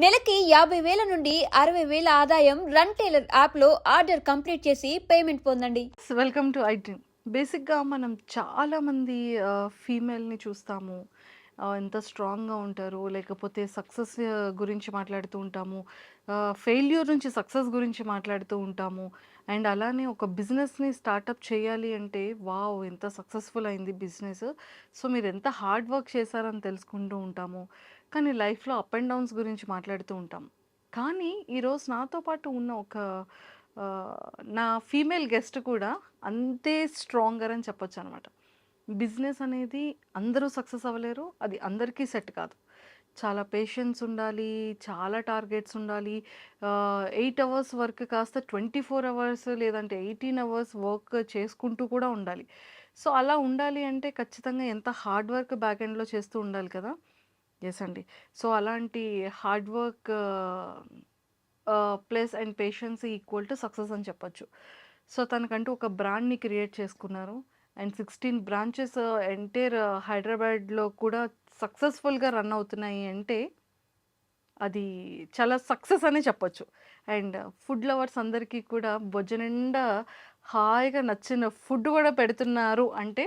నెలకి 50,000 నుండి 60,000 ఆదాయం రన్ టైలర్ యాప్లో ఆర్డర్ కంప్లీట్ చేసి పేమెంట్ పొందండి. Welcome to I dream. బేసిక్గా మనం చాలామంది ఫీమేల్ని చూస్తాము. ఎంత స్ట్రాంగ్గా ఉంటారు, లేకపోతే సక్సెస్ గురించి మాట్లాడుతూ ఉంటాము, ఫెయిల్యూర్ నుంచి సక్సెస్ గురించి మాట్లాడుతూ ఉంటాము. అండ్ అలానే ఒక బిజినెస్ని స్టార్టప్ చేయాలి అంటే వావ్ ఎంత సక్సెస్ఫుల్ అయింది బిజినెస్, సో మీరు ఎంత హార్డ్ వర్క్ చేశారని తెలుసుకుంటూ ఉంటాము. కానీ లైఫ్లో అప్ అండ్ డౌన్స్ గురించి మాట్లాడుతూ ఉంటాం. కానీ ఈరోజు నాతో పాటు ఉన్న ఒక నా ఫీమేల్ గెస్ట్ కూడా అంతే స్ట్రాంగర్ అని చెప్పొచ్చు అనమాట. బిజినెస్ అనేది అందరూ సక్సెస్ అవ్వలేరు, అది అందరికీ సెట్ కాదు. చాలా పేషెన్స్ ఉండాలి, చాలా టార్గెట్స్ ఉండాలి. 8 అవర్స్ వర్క్ కాస్త 24 అవర్స్ లేదంటే 18 అవర్స్ వర్క్ చేసుకుంటూ కూడా ఉండాలి. సో అలా ఉండాలి అంటే ఖచ్చితంగా ఎంత హార్డ్ వర్క్ బ్యాక్ ఎండ్లో చేస్తూ ఉండాలి కదా. ఎస్ అండి. సో అలాంటి hard work plus and patience equal to success అని చెప్పొచ్చు. సో తనకంటూ ఒక బ్రాండ్ని క్రియేట్ చేసుకున్నారు. అండ్ 16 బ్రాంచెస్ ఎంటైర్ హైదరాబాద్లో కూడా సక్సెస్ఫుల్గా రన్ అవుతున్నాయి అంటే అది చాలా సక్సెస్ అనే చెప్పొచ్చు. అండ్ ఫుడ్ లవర్స్ అందరికీ కూడా బొజ్జ నిండా హాయిగా నచ్చిన ఫుడ్ కూడా పెడుతున్నారు అంటే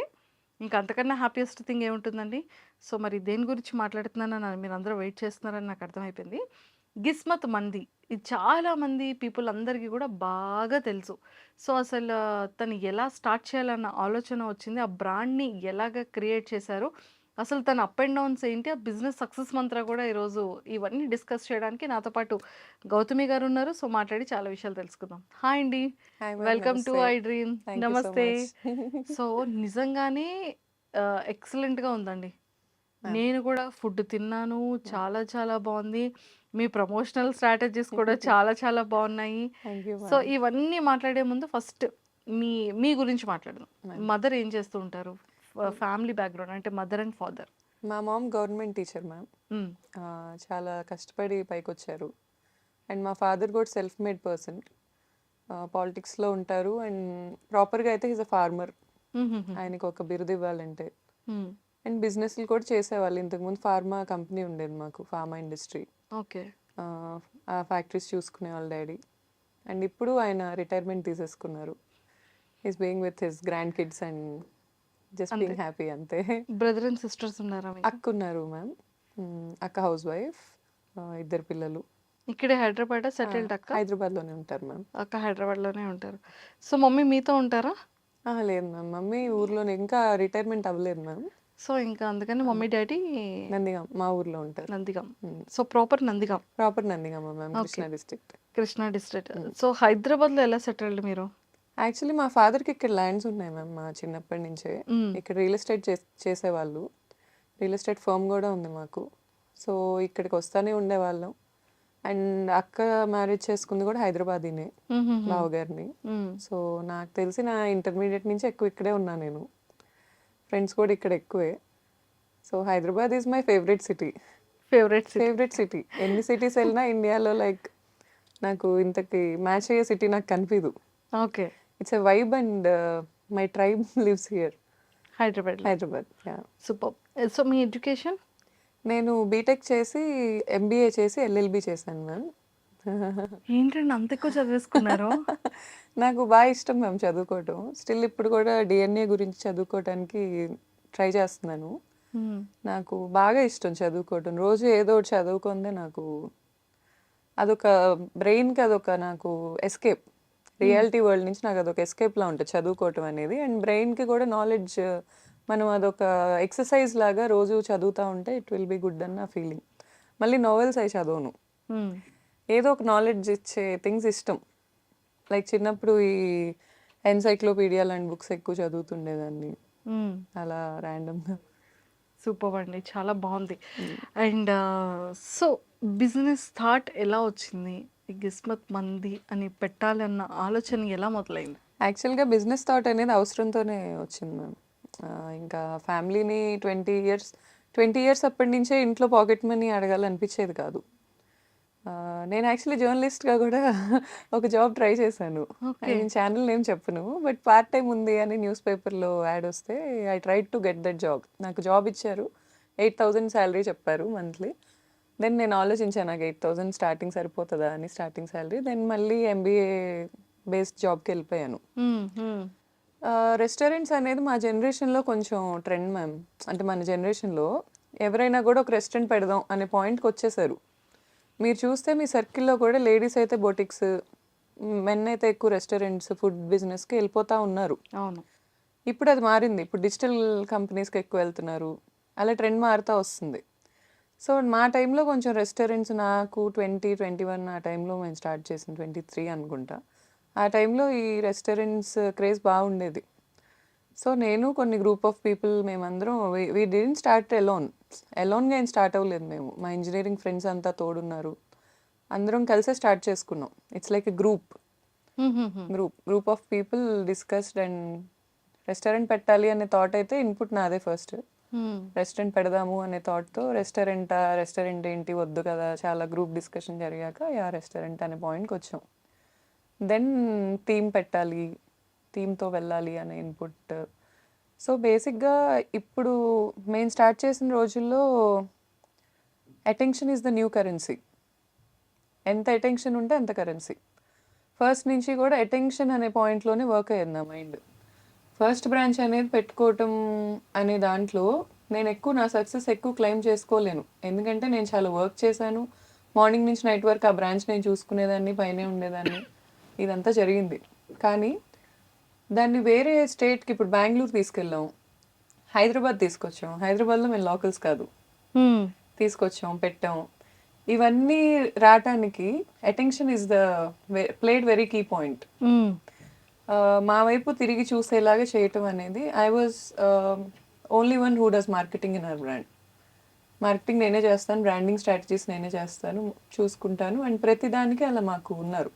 ఇంకా అంతకన్నా హ్యాపీయెస్ట్ థింగ్ ఏముంటుందండి. సో మరి దేని గురించి మాట్లాడుతున్నానని మీరు అందరూ వెయిట్ చేస్తున్నారని నాకు అర్థమైపోయింది. గిస్మత్ మంది, ఇది చాలామంది పీపుల్ అందరికీ కూడా బాగా తెలుసు. సో అసలు తను ఎలా స్టార్ట్ చేయాలన్న ఆలోచన వచ్చింది, ఆ బ్రాండ్ని ఎలాగ క్రియేట్ చేశారు, అసలు తన అప్ అండ్ డౌన్స్ ఏంటి, ఆ బిజినెస్ సక్సెస్ మంత్ర కూడా ఈరోజు ఇవన్నీ డిస్కస్ చేయడానికి నాతో పాటు గౌతమి గారు ఉన్నారు. సో మాట్లాడి చాలా విషయాలు తెలుసుకుందాం. హాయ్ అండి, Hi ma'am, welcome to namaste. I dream. Thank you so నమస్తే. much. సో నిజంగానే ఎక్సలెంట్గా ఉందండి. Ma'am, నేను కూడా ఫుడ్ తిన్నాను, చాలా చాలా బాగుంది. మీ ప్రమోషనల్ స్ట్రాటజీస్ కూడా చాలా చాలా బాగున్నాయి. thank you so ma'am. ఇవన్నీ మాట్లాడే ముందు ఫస్ట్ మీ మీ గురించి మాట్లాడదాం. Ma'am, మదర్ ఏం చేస్తూ ఉంటారు, ఫ్యామిలీ బ్యాక్గ్రౌండ్ అంటే మదర్ అండ్ ఫాదర్. మా మామ్ గవర్నమెంట్ టీచర్ మ్యామ్. చాలా కష్టపడి పైకి వచ్చారు. అండ్ మా ఫాదర్ కూడా సెల్ఫ్ మేడ్ పర్సన్, పాలిటిక్స్లో ఉంటారు. అండ్ ప్రాపర్గా అయితే ఈజ్ అ ఫార్మర్. ఆయనకు ఒక బిరుదు ఇవ్వాలంటే. అండ్ బిజినెస్లు కూడా చేసేవాళ్ళు. ఇంతకుముందు ఫార్మా కంపెనీ ఉండేది మాకు, ఫార్మా ఇండస్ట్రీ. ఓకే. ఆ ఫ్యాక్టరీస్ చూసుకునేవాళ్ళు డాడీ. అండ్ ఇప్పుడు ఆయన రిటైర్మెంట్ తీసేసుకున్నారు. Is being with his grand kids and just being happy అంతే. బ్రదర్ అండ్ సిస్టర్స్ ఉన్నారా మీకు? అక్క ఉన్నారు మ్యామ్. అక్క హౌస్ వైఫ్, ఇద్దరు పిల్లలు. ఇక్కడే హైదరాబాద్ సెటిల్డ్ అక్క? హైదరాబాద్లోనే ఉంటారు మ్యామ్. అక్క హైదరాబాద్లోనే ఉంటారు. సో మమ్మీ మీతో ఉంటారా? లేదు మ్యామ్, మమ్మీ ఊర్లోనే, ఇంకా రిటైర్మెంట్ అవ్వలేదు మ్యామ్. సో ఇంకా అందుకని మమ్మీ డాడీ నందిగాం మా ఊర్లో ఉంటారు. Nandigam. So proper Nandigam. Proper Nandigama ma'am, Krishna district. Krishna district. So హైదరాబాద్లో ఎలా సెటిల్డ్ మీరు? యాక్చువల్లీ మా ఫాదర్కి ఇక్కడ ల్యాండ్స్ ఉన్నాయి మ్యామ్. మా చిన్నప్పటి నుంచే ఇక్కడ రియల్ ఎస్టేట్ చేసేవాళ్ళు. రియల్ ఎస్టేట్ ఫర్మ్ కూడా ఉంది మాకు. సో ఇక్కడికి వస్తూనే ఉండేవాళ్ళం. అండ్ అక్క మ్యారేజ్ చేసుకుంది కూడా హైదరాబాదీనే, బావగారిని. సో నాకు తెలిసి నా ఇంటర్మీడియట్ నుంచి ఎక్కువ ఇక్కడే ఉన్నా నేను. ఫ్రెండ్స్ కూడా ఇక్కడ ఎక్కువే. So Hyderabad is my favourite city. Favourite city. ఎన్ని సిటీస్ వెళ్ళినా ఇండియాలో లైక్ నాకు ఇంతకి మ్యాచ్ అయ్యే సిటీ నాకు కనిపించదు. Okay. It's a vibe and my tribe lives here. Hyderabad. Yeah. Super. So me education? నేను బీటెక్ చేసి ఎంబీఏ చేసి ఎల్ఎల్బి చేశాను మ్యామ్. ఏంటండి అంత ఎక్కువ చదివేసుకున్నారు? నాకు బాగా ఇష్టం మ్యామ్ చదువుకోవటం. స్టిల్ ఇప్పుడు కూడా డిఎన్ఏ గురించి చదువుకోవటానికి ట్రై చేస్తున్నాను. నాకు బాగా ఇష్టం చదువుకోవటం. రోజు ఏదో ఒకటి చదువుకుందే నాకు అదొక బ్రెయిన్కి అదొక నాకు ఎస్కేప్. రియాలిటీ వరల్డ్ నుంచి నాకు అదొక ఎస్కేప్లా ఉంటుంది చదువుకోవటం అనేది. అండ్ బ్రెయిన్కి కూడా నాలెడ్జ్, మనం అదొక ఎక్సర్సైజ్ లాగా రోజు చదువుతూ ఉంటే ఇట్ విల్ బి గుడ్ అన్న ఫీలింగ్. మళ్ళీ నోవెల్స్ అవి చదవను, ఏదో ఒక నాలెడ్జ్ ఇచ్చే థింగ్స్ ఇష్టం. లైక్ చిన్నప్పుడు ఈ ఎన్సైక్లోపీడియా లాంటి బుక్స్ ఎక్కువ చదువుతుండేదాన్ని అలా ర్యాండమ్గా. సూపర్ అండి, చాలా బాగుంది. అండ్ సో బిజినెస్ థాట్ ఎలా వచ్చింది? గిస్మత్ మంది అని పెట్టాలన్న ఆలోచన ఎలా మొదలైంది? యాక్చువల్గా బిజినెస్ థాట్ అనేది అవసరంతోనే వచ్చింది మ్యామ్. ఇంకా ఫ్యామిలీని 20 ఇయర్స్ అప్పటి నుంచే ఇంట్లో పాకెట్ మనీ అడగాలనిపించేది కాదు. నేను యాక్చువల్లీ జర్నలిస్ట్గా కూడా ఒక జాబ్ ట్రై చేశాను. నేను ఛానల్ నేమ్ చెప్పను, బట్ పార్ట్ టైం ఉంది అని న్యూస్ పేపర్లో యాడ్ వస్తే I try to get that job. నాకు జాబ్ ఇచ్చారు, 8,000 శాలరీ చెప్పారు మంత్లీ. దెన్ నేను ఆలోచించాను నాకు 8,000 స్టార్టింగ్ సరిపోతుందా అని స్టార్టింగ్ శాలరీ. దెన్ మళ్ళీ ఎంబీఏ బేస్డ్ జాబ్కి వెళ్ళిపోయాను. రెస్టారెంట్స్ అనేది మా జనరేషన్లో కొంచెం ట్రెండ్ మ్యామ్. అంటే మన జనరేషన్లో ఎవరైనా కూడా ఒక రెస్టారెంట్ పెడదాం అనే పాయింట్కి వచ్చేసారు. మీరు చూస్తే మీ సర్కిల్లో కూడా లేడీస్ అయితే బొటిక్స్, మెన్ అయితే ఎక్కువ రెస్టారెంట్స్, ఫుడ్ బిజినెస్కి వెళ్ళిపోతూ ఉన్నారు. అవును. ఇప్పుడు అది మారింది. ఇప్పుడు డిజిటల్ కంపెనీస్కి ఎక్కువ వెళ్తున్నారు. అలా ట్రెండ్ మారుతూ వస్తుంది. సో మా టైంలో కొంచెం రెస్టారెంట్స్ నాకు 2021 ఆ టైంలో మేము స్టార్ట్ చేసింది 23 అనుకుంటా. ఆ టైంలో ఈ రెస్టారెంట్స్ క్రేజ్ బాగుండేది. సో నేను కొన్ని గ్రూప్ ఆఫ్ పీపుల్ మేమందరం వీ డిడెంట్ స్టార్ట్ ఎలోన్గా ఏం స్టార్ట్ అవ్వలేదు మేము. మా ఇంజనీరింగ్ ఫ్రెండ్స్ అంతా తోడున్నారు. అందరం కలిసే స్టార్ట్ చేసుకున్నాం. It's like a group of people discussed and restaurant పెట్టాలి అనే థాట్ అయితే ఇన్పుట్ నాదే ఫస్ట్. రెస్టారెంట్ పెడదాము అనే థాట్తో రెస్టారెంట్ ఏంటి వద్దు కదా, చాలా గ్రూప్ డిస్కషన్ జరిగాక రెస్టారెంట్ అనే పాయింట్కి వచ్చాం. దెన్ థీమ్ పెట్టాలి, థీమ్తో వెళ్ళాలి అనే ఇన్పుట్. సో బేసిక్గా ఇప్పుడు మేము స్టార్ట్ చేసిన రోజుల్లో attention is the new currency. ఎంత అటెన్షన్ ఉంటే అంత కరెన్సీ. ఫస్ట్ నుంచి కూడా అటెన్షన్ అనే పాయింట్లోనే వర్క్ అయ్యింది నా మైండ్. ఫస్ట్ బ్రాంచ్ అనేది పెట్టుకోవటం అనే దాంట్లో నేను నా సక్సెస్ ఎక్కువ క్లెయిమ్ చేసుకోలేను. ఎందుకంటే నేను చాలా వర్క్ చేశాను. మార్నింగ్ నుంచి నైట్ వరకు ఆ బ్రాంచ్ నేను చూసుకునేదాన్ని, పైనే ఉండేదాన్ని, ఇదంతా జరిగింది. కానీ దాన్ని వేరే స్టేట్కి, ఇప్పుడు బెంగళూరు తీసుకెళ్ళాం, హైదరాబాద్ తీసుకొచ్చాం. హైదరాబాద్లో మేము లోకల్స్ కాదు, తీసుకొచ్చాం, పెట్టాం. ఇవన్నీ రావటానికి attention is the played very key point. మా వైపు తిరిగి చూసేలాగా చేయటం అనేది. I was only one who does marketing in our brand. Marketing నేనే చేస్తాను, బ్రాండింగ్ స్ట్రాటజీస్ నేనే చేస్తాను, చూసుకుంటాను. అండ్ ప్రతిదానికి అలా మాకు ఉన్నారు.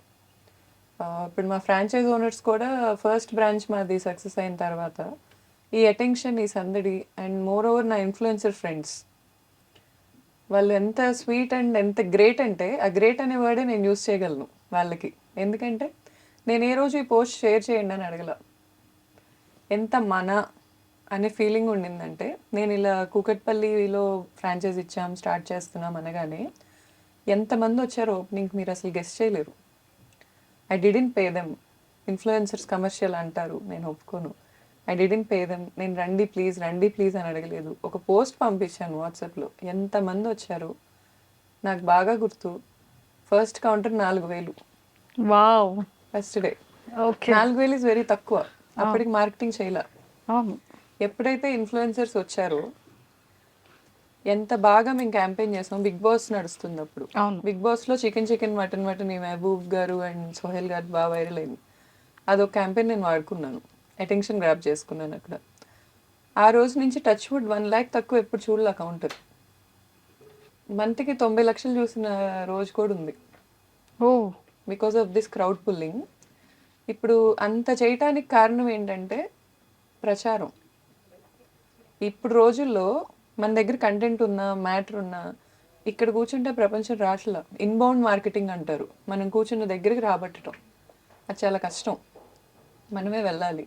ఇప్పుడు మా ఫ్రాంచైజ్ ఓనర్స్ కూడా ఫస్ట్ బ్రాంచ్ మాది సక్సెస్ అయిన తర్వాత ఈ అటెన్షన్, ఈ సందడి, అండ్ మోర్ ఓవర్ నా ఇన్ఫ్లుయెన్సర్ ఫ్రెండ్స్ వాళ్ళు ఎంత స్వీట్ అండ్ ఎంత గ్రేట్ అంటే, ఆ గ్రేట్ అనే వర్డే నేను యూస్ చేయగలను వాళ్ళకి. ఎందుకంటే నేను ఏ రోజు ఈ పోస్ట్ షేర్ చేయండి అని అడగల. ఎంత మన అనే ఫీలింగ్ ఉండిందంటే, నేను ఇలా కూకట్పల్లిలో ఫ్రాంచైజ్ ఇచ్చాం, స్టార్ట్ చేస్తున్నాం అనగానే ఎంతమంది వచ్చారో ఓపెనింగ్కి మీరు అసలు గెస్ట్ చేయలేరు. I didn't pay them. Influencers commercial అంటారు, నేను ఒప్పుకోను. I didn't pay them. నేను రండి ప్లీజ్ అని అడగలేదు. ఒక పోస్ట్ పంపించాను వాట్సాప్లో, ఎంతమంది వచ్చారు నాకు బాగా గుర్తు. First counter 4,000. Wow. First day okay. 4,000 is very తక్కువ. అప్పటికి మార్కెటింగ్ చేయలే. అవును. ఎప్పుడైతే ఇన్ఫ్లుయెన్సర్స్ వచ్చారో ఎంత బాగా మేము క్యాంపెయిన్ చేసాం. బిగ్ బాస్ నడుస్తుంది అప్పుడు. అవును. బిగ్ బాస్లో చికెన్ మటన్ ఈ మహబూబ్ గారు అండ్ సోహెల్ గారు బాగా వైరల్ అయింది. అదొక క్యాంపెయిన్ నేను వాడుకున్నాను, అటెన్షన్ గ్రాప్ చేసుకున్నాను అక్కడ. ఆ రోజు నుంచి టచ్ వుడ్ 1 lakh తక్కువ ఎప్పుడు చూడలే కౌంటర్. మంత్కి 90 లక్షలు చూసిన రోజు కూడా ఉంది. Because of this crowd pulling. ఇప్పుడు అంత చేయటానికి కారణం ఏంటంటే ప్రచారం. ఇప్పుడు రోజుల్లో మన దగ్గర కంటెంట్ ఉన్నా, మ్యాటర్ ఉన్నా, ఇక్కడ కూర్చుంటే ప్రపంచం రాట్లా. ఇన్బౌండ్ మార్కెటింగ్ అంటారు. మనం కూర్చున్న దగ్గరికి రాబట్టడం అది చాలా కష్టం. మనమే వెళ్ళాలి,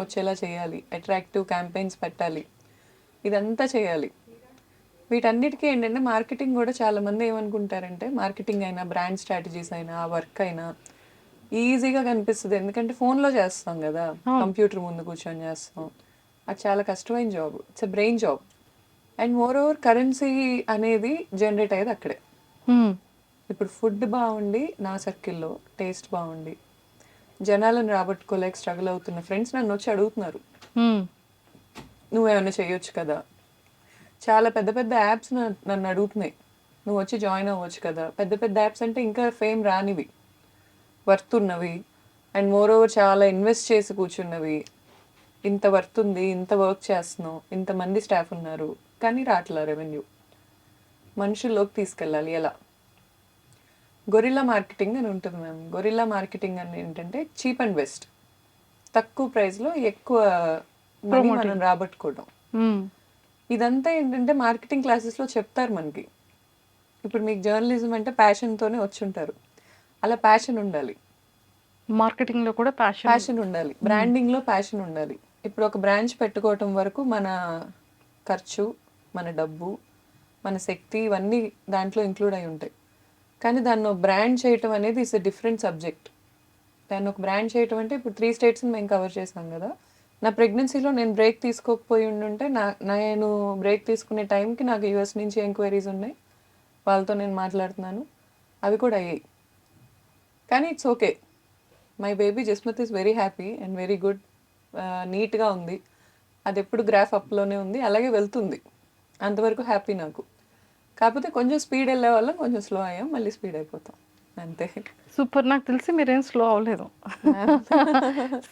వచ్చేలా చేయాలి, అట్రాక్టివ్ క్యాంపెయిన్స్ పెట్టాలి, ఇదంతా చేయాలి. వీటన్నిటికీ ఏంటంటే మార్కెటింగ్ కూడా చాలామంది ఏమనుకుంటారంటే, మార్కెటింగ్ అయినా, బ్రాండ్ స్ట్రాటజీస్ అయినా, వర్క్ అయినా ఈజీగా కనిపిస్తుంది. ఎందుకంటే ఫోన్లో చేస్తాం కదా, కంప్యూటర్ ముందు కూర్చొని చేస్తాం. అది చాలా కష్టమైన job. It's a brain job. And more over currency అనేది జనరేట్ అయ్యేది అక్కడే. ఇప్పుడు ఫుడ్ బాగుండి, నా సర్కిల్లో టేస్ట్ బాగుండి, జనాలను రాబట్టుకోలేక స్ట్రగుల్ అవుతున్న ఫ్రెండ్స్ నన్ను వచ్చి అడుగుతున్నారు, నువ్వేమైనా చేయొచ్చు కదా. చాలా పెద్ద పెద్ద యాప్స్ నన్ను అడుగుతున్నాయి, నువ్వు వచ్చి జాయిన్ అవ్వచ్చు కదా. పెద్ద పెద్ద యాప్స్ అంటే ఇంకా ఫేమ్ రానివి, వర్త్ ఉన్నవి, అండ్ మోర్ ఓవర్ చాలా ఇన్వెస్ట్ చేసి కూర్చున్నవి. ఇంత వర్త్ ఉంది, ఇంత వర్క్ చేస్తున్నావు, ఇంతమంది స్టాఫ్ ఉన్నారు, కానీ రాట్లా రెవెన్యూ. మనుషుల్లోకి తీసుకెళ్ళాలి ఎలా? గొరిల్లా మార్కెటింగ్ అని ఉంటుంది మ్యామ్. గొరిల్లా మార్కెటింగ్ అని ఏంటంటే చీప్ అండ్ బెస్ట్, తక్కువ ప్రైస్లో ఎక్కువ మనీ మనం రాబట్టుకోవడం. ఇదంతా ఏంటంటే మార్కెటింగ్ క్లాసెస్లో చెప్తారు మనకి. ఇప్పుడు మీకు జర్నలిజం అంటే ప్యాషన్తోనే వచ్చి ఉంటారు, అలా ప్యాషన్ ఉండాలి. మార్కెటింగ్లో కూడా ప్యాషన్ ఉండాలి, బ్రాండింగ్లో ప్యాషన్ ఉండాలి. ఇప్పుడు ఒక బ్రాంచ్ పెట్టుకోవటం వరకు మన ఖర్చు, మన డబ్బు, మన శక్తి ఇవన్నీ దాంట్లో ఇంక్లూడ్ అయి ఉంటాయి. కానీ దాన్ని బ్రాండ్ చేయటం అనేది ఇస్ ఎ డిఫరెంట్ సబ్జెక్ట్. దాన్ని ఒక బ్రాండ్ చేయటం అంటే ఇప్పుడు 3 స్టేట్స్ని మేము కవర్ చేసాం కదా. నా ప్రెగ్నెన్సీలో నేను బ్రేక్ తీసుకోకపోయి ఉండుంటే నేను బ్రేక్ తీసుకునే టైంకి నాకు యూఎస్ నుంచి ఎంక్వైరీస్ ఉన్నాయి, వాళ్ళతో నేను మాట్లాడుతున్నాను, అవి కూడా అయ్యాయి. కానీ it's okay. My baby Jasmat is very happy and very good, నీట్గా ఉంది. అది ఎప్పుడు గ్రాఫ్ అప్లోనే ఉంది, అలాగే వెళ్తుంది. అంతవరకు హ్యాపీ నాకు. కాకపోతే కొంచెం స్పీడ్ వెళ్ళే వాళ్ళం, కొంచెం స్లో అయ్యాం, మళ్ళీ స్పీడ్ అయిపోతాం అంతే. సూపర్. నాకు తెలిసి మీరేం స్లో అవ్వలేదు.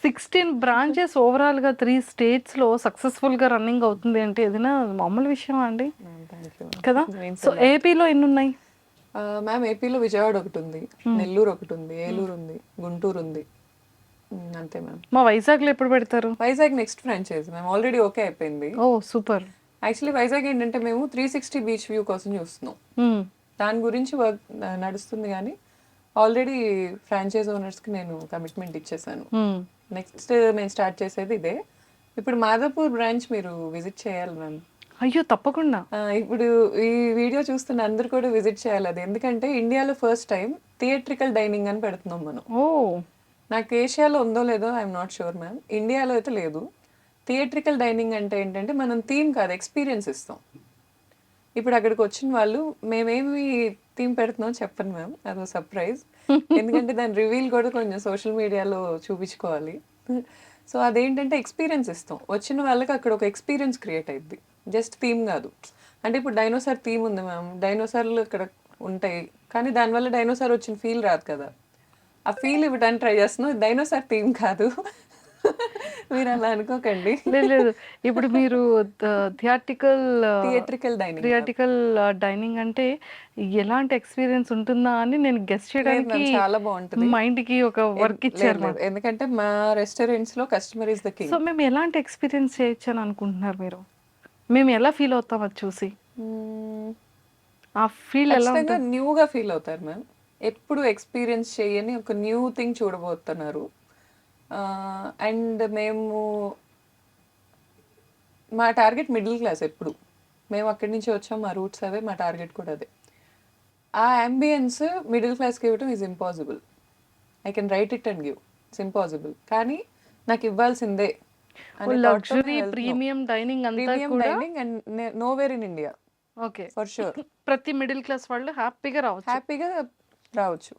16 బ్రాంచెస్ ఓవరాల్గా 3 స్టేట్స్లో సక్సెస్ఫుల్గా రన్నింగ్ అవుతుంది అంటే ఏదైనా మామూలు విషయం అండి థ్యాంక్ యూ కదా. సో ఏపీలో ఎన్ని ఉన్నాయి? మ్యామ్ ఏపీలో విజయవాడ ఒకటి ఉంది, నెల్లూరు ఒకటి ఉంది, ఏలూరు ఉంది, గుంటూరు ఉంది, అంతే మ్యామ్. మా వైజాగ్లో ఎప్పుడు పెడతారు? Vizag next franchise ma'am, already okay అయిపోయింది. ఓ సూపర్. యాక్చువల్లీ వైజాగ్ ఏంటంటే మేము 360 బీచ్ వ్యూ కోసం చూస్తున్నాం. దాని గురించి వర్క్ నడుస్తుంది, కానీ ఆల్రెడీ ఫ్రాంచైజ్ ఓనర్స్కి నేను కమిట్మెంట్ ఇచ్చేసాను. నెక్స్ట్ మేము స్టార్ట్ చేసేది ఇదే. ఇప్పుడు మాదాపూర్ బ్రాంచ్ మీరు విజిట్ చేయాలి మ్యామ్. అయ్యో తప్పకుండా. ఇప్పుడు ఈ వీడియో చూస్తున్న అందరు కూడా విజిట్ చేయాలి అది. ఎందుకంటే ఇండియాలో ఫస్ట్ టైం థియేట్రికల్ డైనింగ్ అని పెడుతున్నాం మనం. ఓ నాకు ఏషియాలో ఉందో లేదో ఐఎమ్ నాట్ షూర్ మ్యామ్, ఇండియాలో అయితే లేదు. థియేట్రికల్ డైనింగ్ అంటే ఏంటంటే మనం థీమ్ కాదు, ఎక్స్పీరియన్స్ ఇస్తాం. ఇప్పుడు అక్కడికి వచ్చిన వాళ్ళు మేమేమి థీమ్ పెడుతున్నాం చెప్పను మ్యామ్, అదో సర్ప్రైజ్. ఎందుకంటే దాని రివీల్ కూడా కొంచెం సోషల్ మీడియాలో చూపించుకోవాలి. సో అదేంటంటే ఎక్స్పీరియన్స్ ఇస్తాం. వచ్చిన వాళ్ళకి అక్కడ ఒక ఎక్స్పీరియన్స్ క్రియేట్ అయ్యిద్ది, జస్ట్ థీమ్ కాదు. అంటే ఇప్పుడు డైనోసార్ థీమ్ ఉంది మ్యామ్, డైనోసార్లు ఇక్కడ ఉంటాయి, కానీ దానివల్ల డైనోసార్ వచ్చిన ఫీల్ రాదు కదా. ఆ ఫీల్ ఇవ్వడానికి ట్రై చేస్తున్నాం. డైనోసార్ థీమ్ కాదు, మీరు అలా అనుకోకండి. లేదు, ఇప్పుడు మీరు థియేట్రికల్ డైనింగ్ అంటే ఎలాంటి ఎక్స్పీరియన్స్ ఉంటుందా అని నేను గెస్ చేయడానికి చాలా బాగుంటుంది. మైండ్ కి ఒక వర్క్ ఇచ్చారు. ఎందుకంటే మా రెస్టారెంట్స్ లో customer is the king. So మేము ఎలాంటి ఎక్స్పీరియన్స్ చేయొచ్చు అని అనుకుంటున్నారు మీరు? మేము ఎలా ఫీల్ అవుతాం అది చూసి? ఆ ఫీల్ ఎలా ఉంటుంది? న్యూగా ఫీల్ అవుతారు మ్యామ్. ఎప్పుడు ఎక్స్పీరియన్స్ చేయని ఒక న్యూ థింగ్ చూడబోతున్నారు. అండ్ మా టార్గెట్ మిడిల్ క్లాస్. ఎప్పుడు మేము అక్కడి నుంచి వచ్చాం, మా రూట్స్ అవే, మా టార్గెట్ కూడా అదే. ఆ అంబియన్స్ మిడిల్ క్లాస్కి ఇవ్వటం is impossible. I can write it and give, it's impossible. కానీ నాకు ఇవ్వాల్సిందే. లగ్జరీ ప్రీమియం డైనింగ్ అంతా కూడా and nowhere in India. Okay, for sure. ప్రతి మిడిల్ క్లాస్ వాళ్ళు హ్యాపీగా రావచ్చు.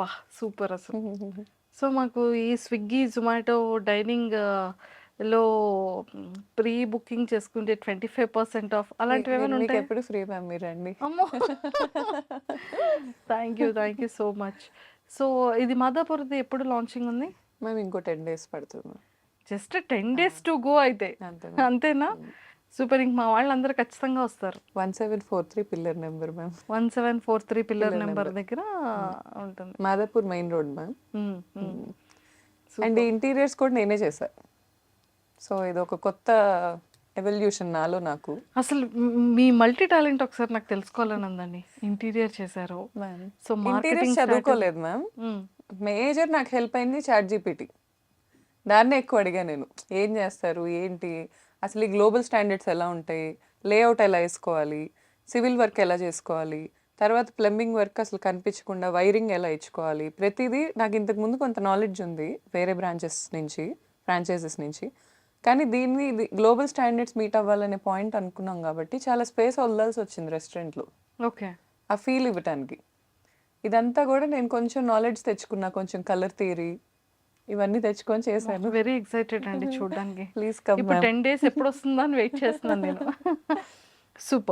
బా సూపర్ అసలు. సో మాకు ఈ స్విగ్గీ జొమాటో డైనింగ్ లో ప్రీ బుకింగ్ చేసుకుంటే 25% ఆఫ్ అలాంటివి ఏమైనా ఉంటాయి? ఎప్పుడు ఫ్రీ మ్యామ్, మీరు రండి. అమ్మో thank you so much. So ఇది మాదాపూర్ది ఎప్పుడు లాంచింగ్ ఉంది? మేము ఇంకో 10 days పడుతుంది. జస్ట్ 10 days టు గో అయితే, అంతేనా? సూపర్. ఇంక మా వాళ్ళందరూ ఖచ్చితంగా వస్తారు. 1743 pillar number ma'am. 1743 pillar number దగ్గర ఉంటుంది, Madhapur main road ma'am. And interiors కూడా నేనే చేశా. సో ఇది ఒక కొత్త ఎవల్యూషన్ నాలో నాకు. అసలు మీ మల్టీ టాలెంట్ ఒకసారి నాకు తెలుసుకోవాలని ఉందండి. ఇంటీరియర్ చేశారు, సో ఇంటీరియర్ చదువుకోలేదు మ్యామ్. మేజర్ నాకు హెల్ప్ అయింది ChatGPT. దాన్నే ఎక్కువ అడిగా నేను, ఏం చేస్తారు ఏంటి, అసలు ఈ గ్లోబల్ స్టాండర్డ్స్ ఎలా ఉంటాయి, లేఅవుట్ ఎలా వేసుకోవాలి, సివిల్ వర్క్ ఎలా చేసుకోవాలి, తర్వాత ప్లంబింగ్ వర్క్ అసలు కనిపించకుండా వైరింగ్ ఎలా ఇచ్చుకోవాలి, ప్రతిదీ నాకు ఇంతకుముందు కొంత నాలెడ్జ్ ఉంది వేరే ఫ్రాంచైజెస్ నుంచి. కానీ దీన్ని గ్లోబల్ స్టాండర్డ్స్ మీట్ అవ్వాలనే పాయింట్ అనుకున్నాం కాబట్టి చాలా స్పేస్ వదలాల్సి వచ్చింది రెస్టారెంట్లో. ఓకే, ఆ ఫీల్ ఇవ్వటానికి. ఇదంతా కూడా నేను కొంచెం నాలెడ్జ్ తెచ్చుకున్నా, కొంచెం కలర్ థియరీ ఇవన్నీ తెచ్చుకొని చేశాను. వెరీ ఎక్సైటెడ్ అండి చూడడానికి. Please come. ఇప్పుడు 10 days ఎప్పుడు వస్తుందా అని వెయిట్ చేస్తున్నాను నేను. సూపర్.